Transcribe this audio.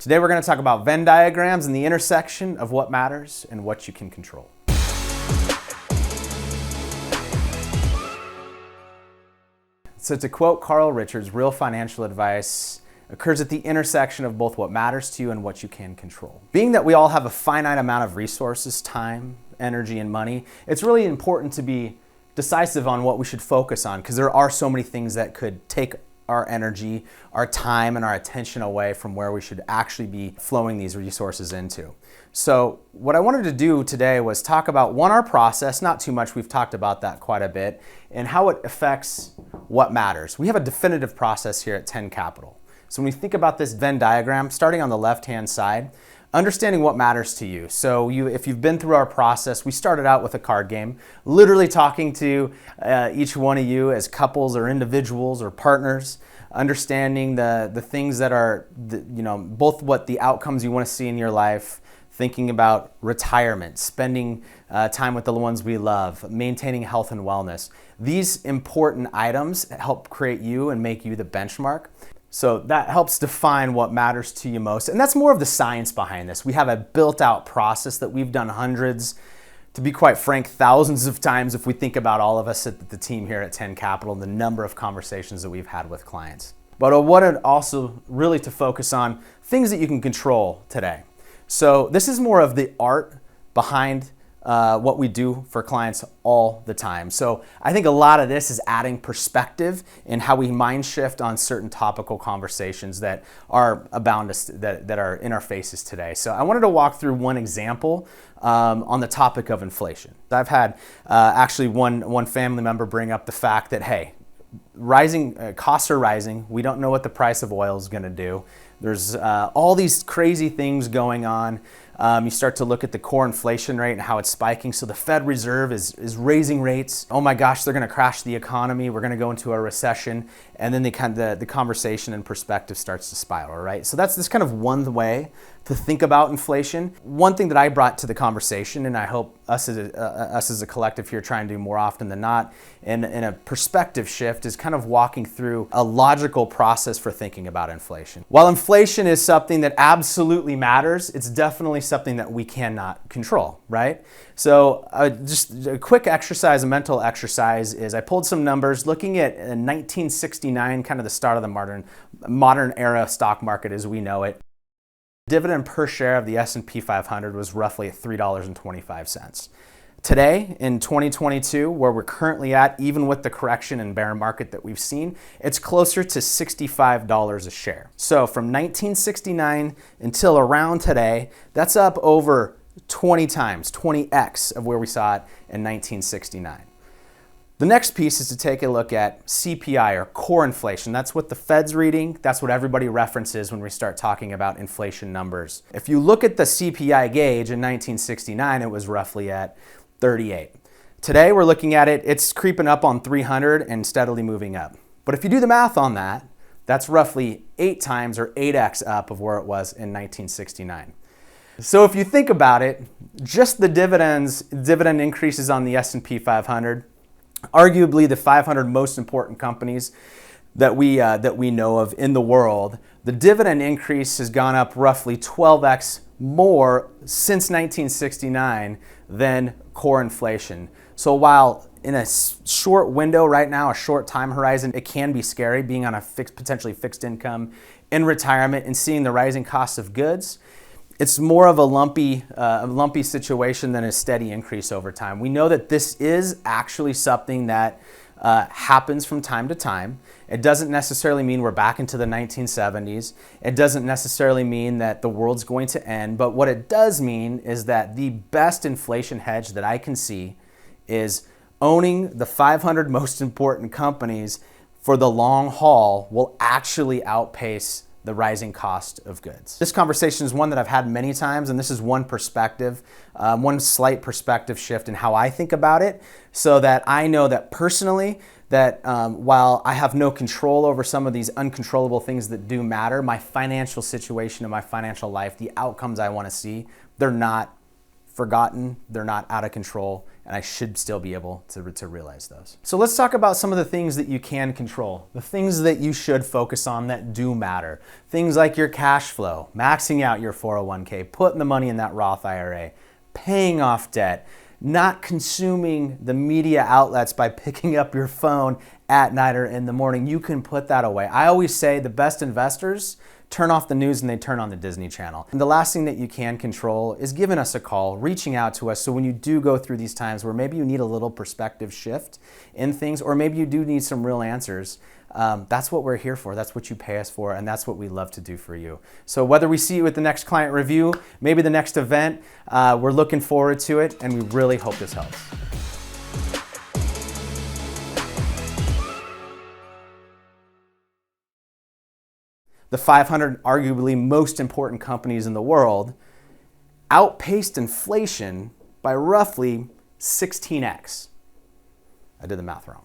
Today we're going to talk about Venn diagrams and the intersection of what matters and what you can control. So to quote Carl Richards, real financial advice occurs at the intersection of both what matters to you and what you can control. Being that we all have a finite amount of resources, time, energy, and money, it's really important to be decisive on what we should focus on, because there are so many things that could take our energy, our time, and our attention away from where we should actually be flowing these resources into. So what I wanted to do today was talk about, one, our process, not too much, we've talked about that quite a bit, and how it affects what matters. We have a definitive process here at 10 Capital. So when we think about this Venn diagram, starting on the left-hand side, understanding what matters to you. So if you've been through our process, we started out with a card game, literally talking to each one of you as couples or individuals or partners, understanding the things that are, both what the outcomes you want to see in your life, thinking about retirement, spending time with the ones we love, maintaining health and wellness. These important items help create you and make you the benchmark. So that helps define what matters to you most. And that's more of the science behind this. We have a built out process that we've done hundreds, to be quite frank, thousands of times if we think about all of us at the team here at 10 Capital and the number of conversations that we've had with clients. But I wanted also really to focus on things that you can control today. So this is more of the art behind what we do for clients all the time. So I think a lot of this is adding perspective in how we mind shift on certain topical conversations that are abound that are in our faces today. So I wanted to walk through one example on the topic of inflation. I've had actually one family member bring up the fact that, hey, rising costs are rising. We don't know what the price of oil is going to do. There's all these crazy things going on. You start to look at the core inflation rate and how it's spiking. So the Fed Reserve is raising rates. Oh my gosh, they're going to crash the economy. We're going to go into a recession. And then the conversation and perspective starts to spiral, right? So that's this kind of one way to think about inflation. One thing that I brought to the conversation, and I hope us as a collective here try and do more often than not, in a perspective shift, is kind of walking through a logical process for thinking about inflation. While inflation is something that absolutely matters, it's definitely something that we cannot control, right? So just a quick exercise, a mental exercise, is I pulled some numbers looking at 1969, kind of the start of the modern era stock market as we know it. Dividend per share of the S&P 500 was roughly at $3.25. Today, in 2022, where we're currently at, even with the correction and bear market that we've seen, it's closer to $65 a share. So from 1969 until around today, that's up over 20 times, 20x of where we saw it in 1969. The next piece is to take a look at CPI, or core inflation. That's what the Fed's reading. That's what everybody references when we start talking about inflation numbers. If you look at the CPI gauge in 1969, it was roughly at 38. Today we're looking at it, it's creeping up on 300 and steadily moving up. But if you do the math on that, that's roughly 8 times or 8x up of where it was in 1969. So if you think about it, just the dividend increases on the S&P 500, arguably the 500 most important companies that we know of in the world, the dividend increase has gone up roughly 12x more since 1969 than core inflation. So while in a short window right now, a short time horizon, it can be scary being on a potentially fixed income in retirement and seeing the rising costs of goods, it's more of a lumpy situation than a steady increase over time. We know that this is actually something that happens from time to time. It doesn't necessarily mean we're back into the 1970s. It doesn't necessarily mean that the world's going to end. But what it does mean is that the best inflation hedge that I can see is owning the 500 most important companies for the long haul will actually outpace the rising cost of goods. This conversation is one that I've had many times, and this is one perspective, one slight perspective shift in how I think about it, so that I know that personally, that while I have no control over some of these uncontrollable things that do matter, my financial situation and my financial life, the outcomes I want to see, they're not forgotten, they're not out of control, and I should still be able to realize those. So let's talk about some of the things that you can control, the things that you should focus on that do matter. Things like your cash flow, maxing out your 401k, putting the money in that Roth IRA, paying off debt, not consuming the media outlets by picking up your phone at night or in the morning. You can put that away. I always say the best investors turn off the news and they turn on the Disney Channel. And the last thing that you can control is giving us a call, reaching out to us. So when you do go through these times where maybe you need a little perspective shift in things, or maybe you do need some real answers, that's what we're here for. That's what you pay us for, and that's what we love to do for you. So whether we see you at the next client review, maybe the next event, we're looking forward to it, and we really hope this helps. The 500 arguably most important companies in the world outpaced inflation by roughly 16x. I did the math wrong.